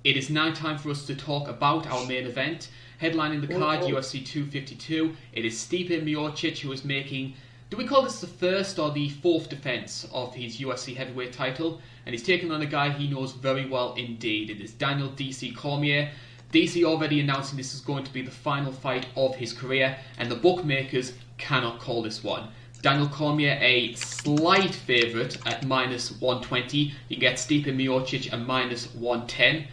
it is now time for us to talk about our main event. Headlining the card, UFC 252, it is Stipe Miocic who is making, do we call this the first or the fourth defence of his UFC heavyweight title? And he's taking on a guy he knows very well indeed. It is Daniel DC Cormier. DC already announcing this is going to be the final fight of his career, and the bookmakers cannot call this one. Daniel Cormier a slight favourite at minus 120. You get Stipe Miocic at minus 110.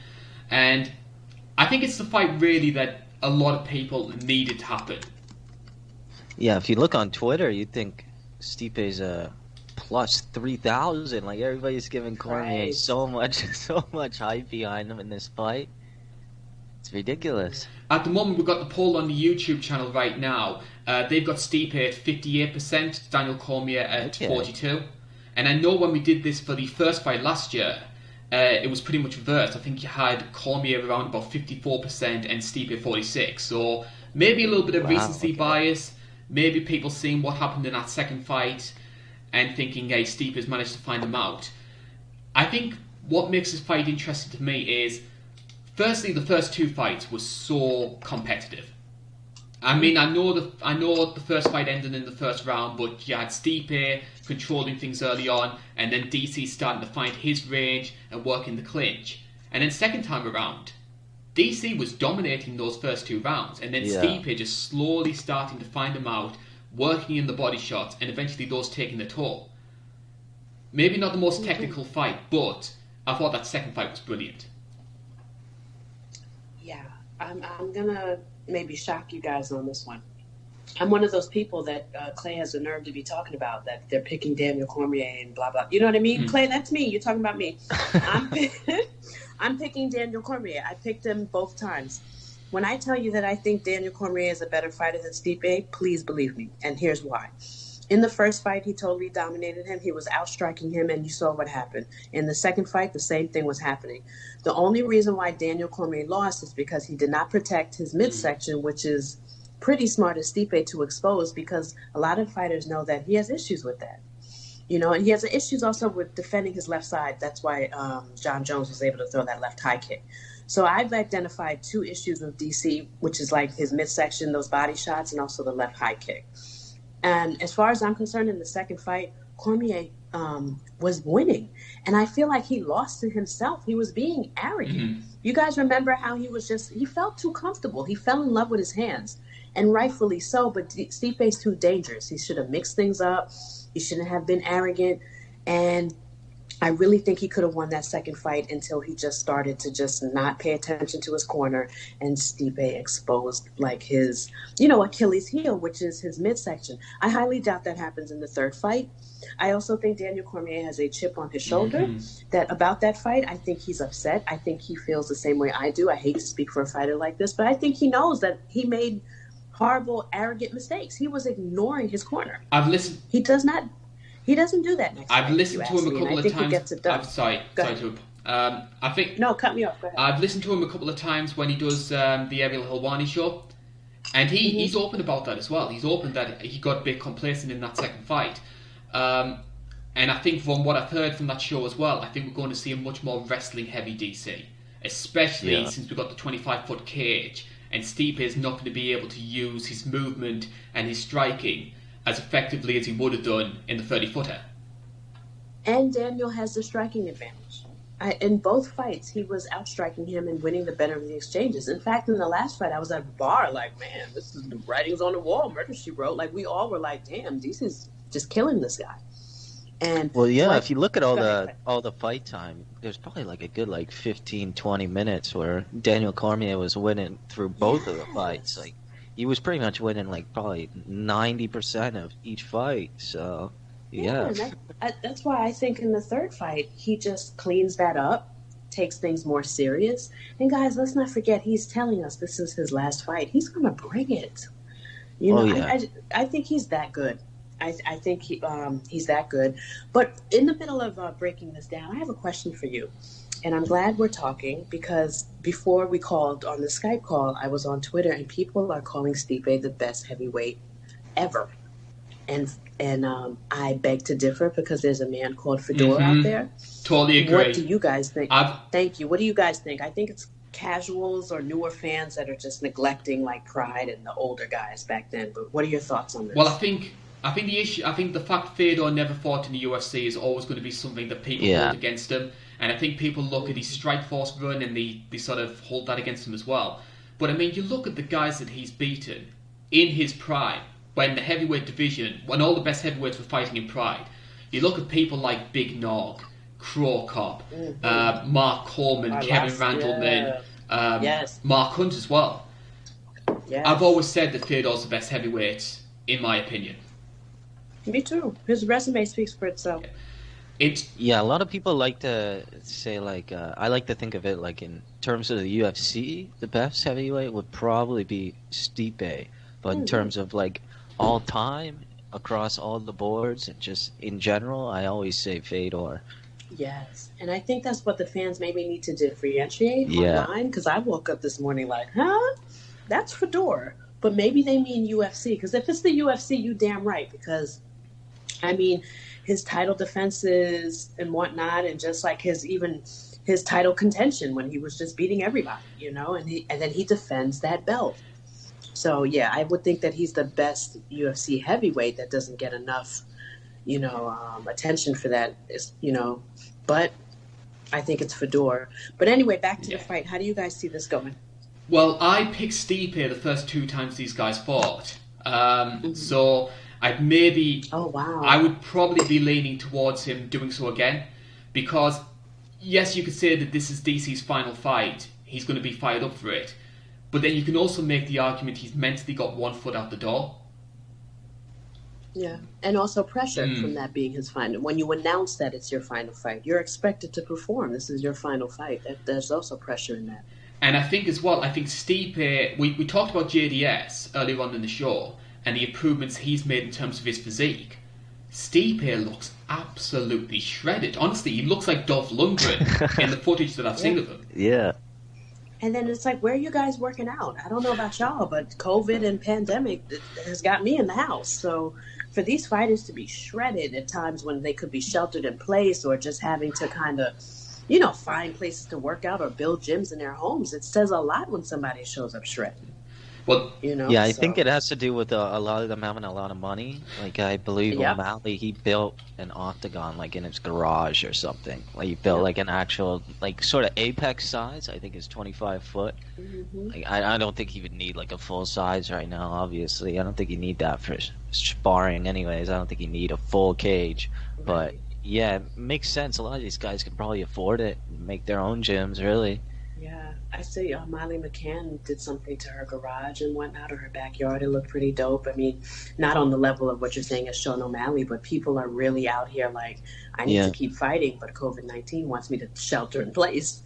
And I think it's the fight really that a lot of people needed to happen. Yeah, if you look on Twitter, you'd think Stipe's a plus 3,000. Like, everybody's giving Cormier so much hype behind him in this fight. It's ridiculous. At the moment, we've got the poll on the YouTube channel right now. They've got Stipe at 58%, Daniel Cormier at 42%. And I know when we did this for the first fight last year, it was pretty much reversed. I think you had Cormier around about 54% and Stipe at 46%. So maybe a little bit of recency bias. Maybe people seeing what happened in that second fight and thinking, hey, Stipe has managed to find him out. I think what makes this fight interesting to me is, firstly, the first two fights were so competitive. I mean, I know the first fight ended in the first round, but you had Stipe controlling things early on, and then DC starting to find his range and working the clinch. And then second time around, DC was dominating those first two rounds, and then Stipe just slowly starting to find him out, working in the body shots, and eventually those taking the toll. Maybe not the most technical fight, but I thought that second fight was brilliant. Yeah, I'm gonna maybe shock you guys on this one. I'm one of those people that Clay has the nerve to be talking about, that they're picking Daniel Cormier and blah, blah. You know what I mean? Clay, that's me. You're talking about me. I'm picking Daniel Cormier. I picked him both times. When I tell you that I think Daniel Cormier is a better fighter than Stipe, please believe me. And here's why. In the first fight, he totally dominated him. He was outstriking him, and you saw what happened. In the second fight, the same thing was happening. The only reason why Daniel Cormier lost is because he did not protect his midsection, which is pretty smart of Stipe to expose, because a lot of fighters know that he has issues with that. You know, and he has issues also with defending his left side. That's why John Jones was able to throw that left high kick. So I've identified two issues with DC, which is like his midsection, those body shots, and also the left high kick. And as far as I'm concerned, in the second fight, Cormier was winning. And I feel like he lost to himself. He was being arrogant. You guys remember how he felt too comfortable. He fell in love with his hands, and rightfully so, but Stipe's too dangerous. He should have mixed things up. He shouldn't have been arrogant. And I really think he could have won that second fight until he just started to just not pay attention to his corner, and Stipe exposed like his, Achilles heel, which is his midsection. I highly doubt that happens in the third fight. I also think Daniel Cormier has a chip on his shoulder about that fight. I think he's upset. I think he feels the same way I do. I hate to speak for a fighter like this, but I think he knows that he made horrible, arrogant mistakes. He was ignoring his corner. He doesn't do that next I've fight, listened to him a couple of times. He gets it done. No, cut me off. Go ahead. I've listened to him a couple of times when he does the Ariel Helwani show, and he's open about that as well. He's open that he got a bit complacent in that second fight. And I think from what I've heard from that show as well, I think we're going to see a much more wrestling-heavy DC, especially since we've got the 25-foot cage, and Stipe is not going to be able to use his movement and his striking as effectively as he would have done in the 30-footer. And Daniel has the striking advantage. In both fights, he was outstriking him and winning the better of the exchanges. In fact, in the last fight, I was at the bar like, man, this is the writings on the wall, Murder, She Wrote. Like, we all were like, damn, DC's just killing this guy. And if you look at all the fight time, there's probably like a good 15-20 minutes where Daniel Cormier was winning through both of the fights. Like, he was pretty much winning probably 90% of each fight. So that's why I think in the third fight he just cleans that up, takes things more serious. And guys, let's not forget, he's telling us this is his last fight. He's gonna bring it. I think he's that good. I think he's that good. But in the middle of breaking this down, I have a question for you. And I'm glad we're talking, because before we called on the Skype call, I was on Twitter, and people are calling Stipe the best heavyweight ever. and I beg to differ because there's a man called Fedor out there. Totally agree. What do you guys think? Thank you. What do you guys think? I think it's casuals or newer fans that are just neglecting like Pride and the older guys back then. But what are your thoughts on this? Well, I think the fact Fedor never fought in the UFC is always going to be something that people hold against him. And I think people look at his Strikeforce run and they sort of hold that against him as well. But I mean, you look at the guys that he's beaten in his prime, when the heavyweight division, when all the best heavyweights were fighting in Pride. You look at people like Big Nog, Crow Cop, Mark Coleman, Kevin Randleman, Mark Hunt as well. Yes. I've always said that Fedor's the best heavyweight, in my opinion. Me too. His resume speaks for itself. A lot of people like to say, like, I like to think of it like in terms of the UFC, the best heavyweight would probably be Stipe. But in terms of like all time, across all the boards, and just in general, I always say Fedor. Yes, and I think that's what the fans maybe need to differentiate online, because I woke up this morning like, that's Fedor. But maybe they mean UFC, because if it's the UFC, you damn right, because, I mean, his title defenses and whatnot, and just like his title contention when he was just beating everybody, you know, and then he defends that belt. So yeah, I would think that he's the best UFC heavyweight that doesn't get enough, you know, attention for that, you know. But I think it's Fedor. But anyway, back to the fight. How do you guys see this going? Well, I picked Stipe the first two times these guys fought. So I would probably be leaning towards him doing so again, because yes, you could say that this is DC's final fight. He's going to be fired up for it. But then you can also make the argument he's mentally got one foot out the door. Yeah, and also pressure from that being his final. When you announce that it's your final fight, you're expected to perform. This is your final fight. There's also pressure in that. And I think as well, Stipe, we talked about JDS earlier on in the show, and the improvements he's made in terms of his physique. Stipe looks absolutely shredded. Honestly, he looks like Dolph Lundgren in the footage that I've seen of him. Yeah. And then it's like, where are you guys working out? I don't know about y'all, but COVID and pandemic has got me in the house. So for these fighters to be shredded at times when they could be sheltered in place or just having to kind of, you know, find places to work out or build gyms in their homes, it says a lot when somebody shows up shredded. Well, you know, I think it has to do with a lot of them having a lot of money. Like, I believe O'Malley, he built an octagon, like, in his garage or something. Like, he built, like, an actual, like, sort of apex size. I think it's 25 foot. Mm-hmm. Like, I don't think he would need, like, a full size right now, obviously. I don't think you need that for sparring anyways. I don't think you need a full cage. Right. But, yeah, it makes sense. A lot of these guys can probably afford it and make their own gyms, really. Yeah, I see Molly McCann did something to her garage and whatnot, or her backyard. It looked pretty dope. I mean, not on the level of what you're saying as Sean O'Malley, but people are really out here like, I need to keep fighting, but COVID-19 wants me to shelter in place.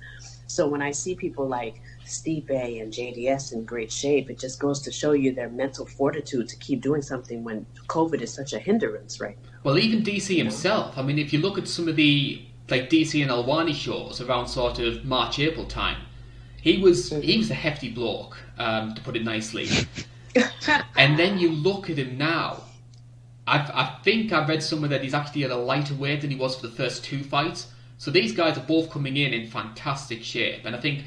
So when I see people like Stipe and JDS in great shape, it just goes to show you their mental fortitude to keep doing something when COVID is such a hindrance right now. Well, even DC himself, I mean, if you look at some of the like DC and Alwani shows around sort of March, April time, he was a hefty bloke, to put it nicely. And then you look at him now. I think I read somewhere that he's actually at a lighter weight than he was for the first two fights. So these guys are both coming in fantastic shape, and I think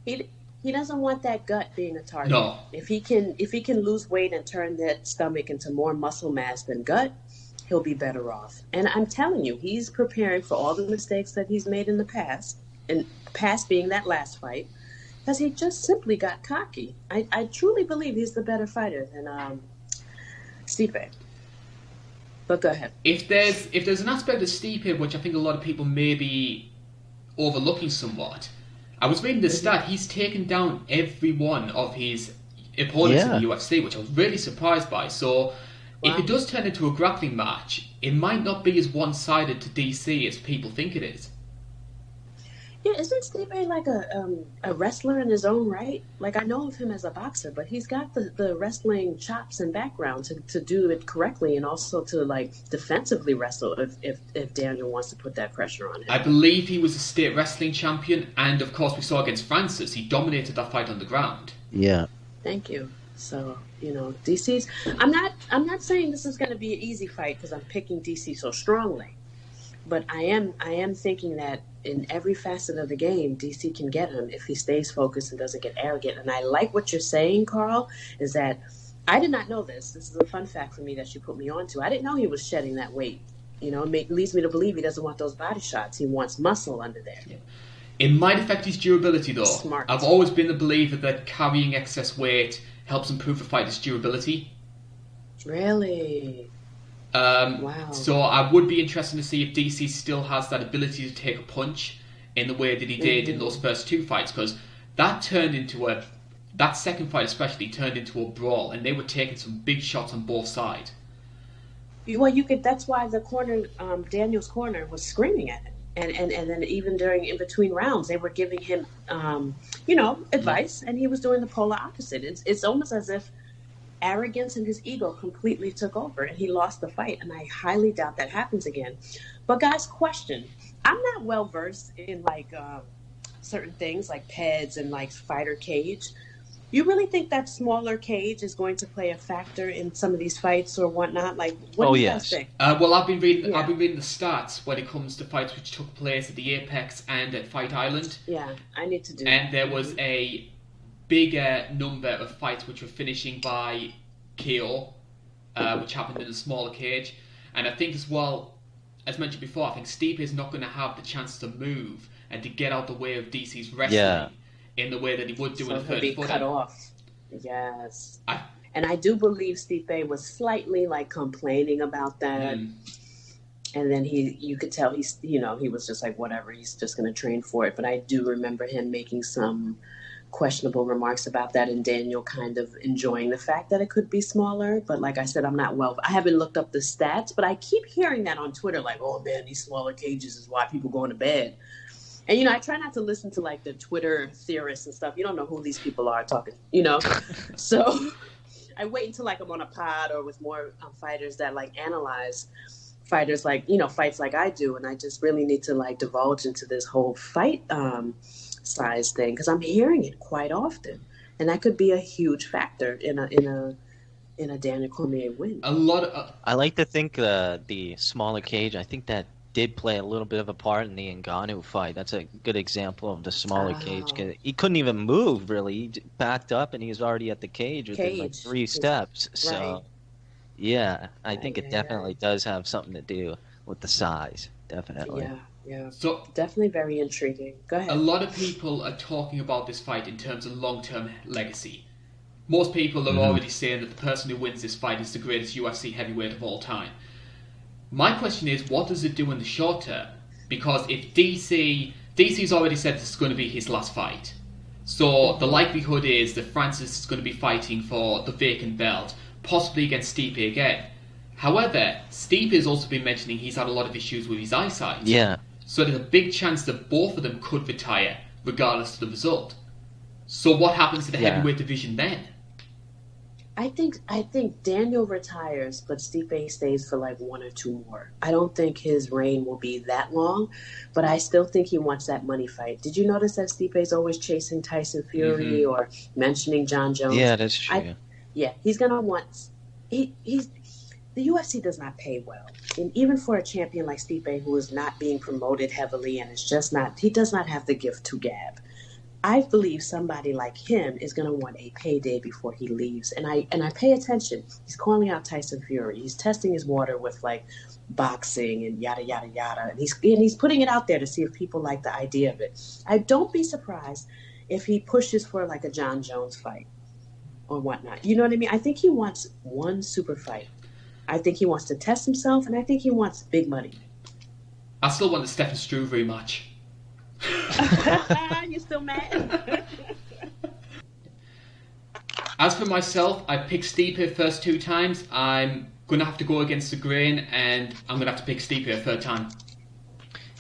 he doesn't want that gut being a target. No. If he can lose weight and turn that stomach into more muscle mass than gut, he'll be better off. And I'm telling you, he's preparing for all the mistakes that he's made in the past, and past being that last fight, because he just simply got cocky. I truly believe he's the better fighter than Stipe. But go ahead. If there's an aspect of Stipe which I think a lot of people may be overlooking somewhat, I was reading this stat, he's taken down every one of his opponents in the UFC, which I was really surprised by. So if it does turn into a grappling match, it might not be as one-sided to DC as people think it is. Yeah, isn't Stipe like a wrestler in his own right? Like, I know of him as a boxer, but he's got the wrestling chops and background to do it correctly, and also to like defensively wrestle if Daniel wants to put that pressure on him. I believe he was a state wrestling champion, and of course we saw against Francis, he dominated that fight on the ground. Yeah. Thank you. So, DC's. I'm not saying this is going to be an easy fight because I'm picking DC so strongly. But I am thinking that in every facet of the game, DC can get him if he stays focused and doesn't get arrogant. And I like what you're saying, Carl, is that I did not know this. This is a fun fact for me that you put me on to. I didn't know he was shedding that weight. It leads me to believe he doesn't want those body shots. He wants muscle under there. Yeah. It might affect his durability, though. Smart. I've always been the believer that carrying excess weight helps improve a fighter's durability. Really? Wow. So I would be interested to see if DC still has that ability to take a punch in the way that he did in those first two fights, because that second fight especially turned into a brawl, and they were taking some big shots on both sides. Well, that's why the corner, Daniel's corner, was screaming at him. And then even in between rounds, they were giving him, advice, and he was doing the polar opposite. It's almost as if arrogance and his ego completely took over, and he lost the fight. And I highly doubt that happens again. But guys, question: I'm not well versed in certain things like PEDs and like fighter cage. You really think that smaller cage is going to play a factor in some of these fights or whatnot? Like, what do you guys think? Well, I've been reading the stats when it comes to fights which took place at the Apex and at Fight Island. Yeah, I need to do that. And there was a bigger number of fights which were finishing by KO, which happened in a smaller cage. And I think as well, as mentioned before, I think Stipe is not going to have the chance to move and to get out the way of DC's wrestling in the way that he would do in a 30 footer. Cut off. Yes. And I do believe Stipe was slightly complaining about that. And then you could tell he was just like, whatever, he's just going to train for it. But I do remember him making some questionable remarks about that, and Daniel kind of enjoying the fact that it could be smaller. But like I said, I haven't looked up the stats, but I keep hearing that on Twitter, like, oh man, these smaller cages is why people go to bed. And, I try not to listen to the Twitter theorists and stuff. You don't know who these people are talking, So I wait until I'm on a pod or with more fighters that analyze fighters fights like I do. And I just really need to divulge into this whole fight size thing, because I'm hearing it quite often. And that could be a huge factor in a Daniel Cormier win. I like to think the smaller cage, I think that did play a little bit of a part in the Ngannou fight. That's a good example of the smaller cage. He couldn't even move, really. He backed up, and he was already at the cage within 3 steps. Right. So, yeah, I think it definitely does have something to do with the size, definitely. Yeah. So definitely very intriguing. Go ahead. A lot of people are talking about this fight in terms of long-term legacy. Most people are already saying that the person who wins this fight is the greatest UFC heavyweight of all time. My question is, what does it do in the short term? Because if DC's already said this is going to be his last fight, so the likelihood is that Francis is going to be fighting for the vacant belt, possibly against Stipe again. However, Stipe has also been mentioning he's had a lot of issues with his eyesight. Yeah. So there's a big chance that both of them could retire, regardless of the result. So what happens to the heavyweight division then? I think Daniel retires, but Stipe stays for 1 or 2 more. I don't think his reign will be that long, but I still think he wants that money fight. Did you notice that Stipe's always chasing Tyson Fury or mentioning John Jones? Yeah, that's true. He's gonna want. The UFC does not pay well, and even for a champion like Stipe, who is not being promoted heavily and he does not have the gift to gab. I believe somebody like him is going to want a payday before he leaves. And I pay attention. He's calling out Tyson Fury. He's testing his water with boxing and yada, yada, yada. And he's putting it out there to see if people like the idea of it. I don't be surprised if he pushes for a John Jones fight or whatnot. You know what I mean? I think he wants one super fight. I think he wants to test himself, and I think he wants big money. I still want the Stephen Struve rematch. You still mad? As for myself, I picked Stipe first 2 times. I'm going to have to go against the grain, and I'm going to have to pick Stipe a 3rd time.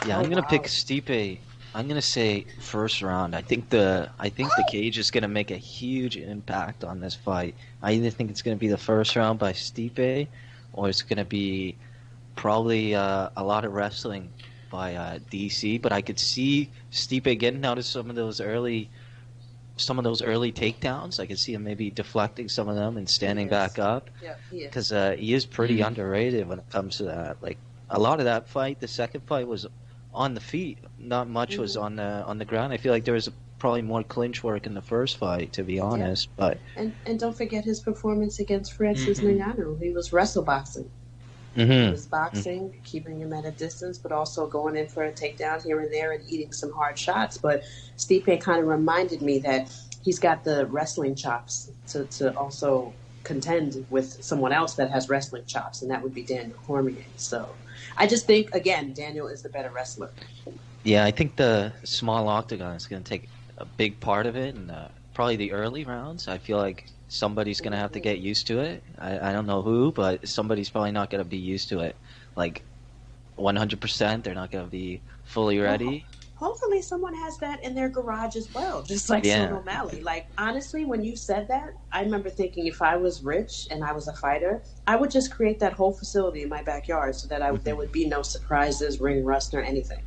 Yeah, I'm going to pick Stipe. I'm going to say first round. I think the cage is going to make a huge impact on this fight. I either think it's going to be the first round by Stipe, or it's going to be probably a lot of wrestling by DC, but I could see Stipe getting out of some of those early some of those early takedowns. I can see him maybe deflecting some of them and standing back up. Yeah, because he is pretty underrated when it comes to that. Like a lot of that fight, the second fight was on the feet. Not much was on the ground. I feel like there was probably more clinch work in the first fight, to be honest. But and don't forget his performance against Francis Ngannou. He was wrestle boxing. He was boxing, keeping him at a distance, but also going in for a takedown here and there and eating some hard shots. But Stipe kind of reminded me that he's got the wrestling chops to also contend with someone else that has wrestling chops, and that would be Daniel Cormier. So I just think, again, Daniel is the better wrestler. Yeah, I think the small octagon is going to take a big part of it, and probably the early rounds. I feel like somebody's going to have to get used to it. I don't know who, but somebody's probably not going to be used to it. Like 100%, they're not going to be fully ready. Hopefully someone has that in their garage as well, just like Sean O'Malley. Like, honestly, when you said that, I remember thinking if I was rich and I was a fighter, I would just create that whole facility in my backyard so that there would be no surprises, ring rust, or anything.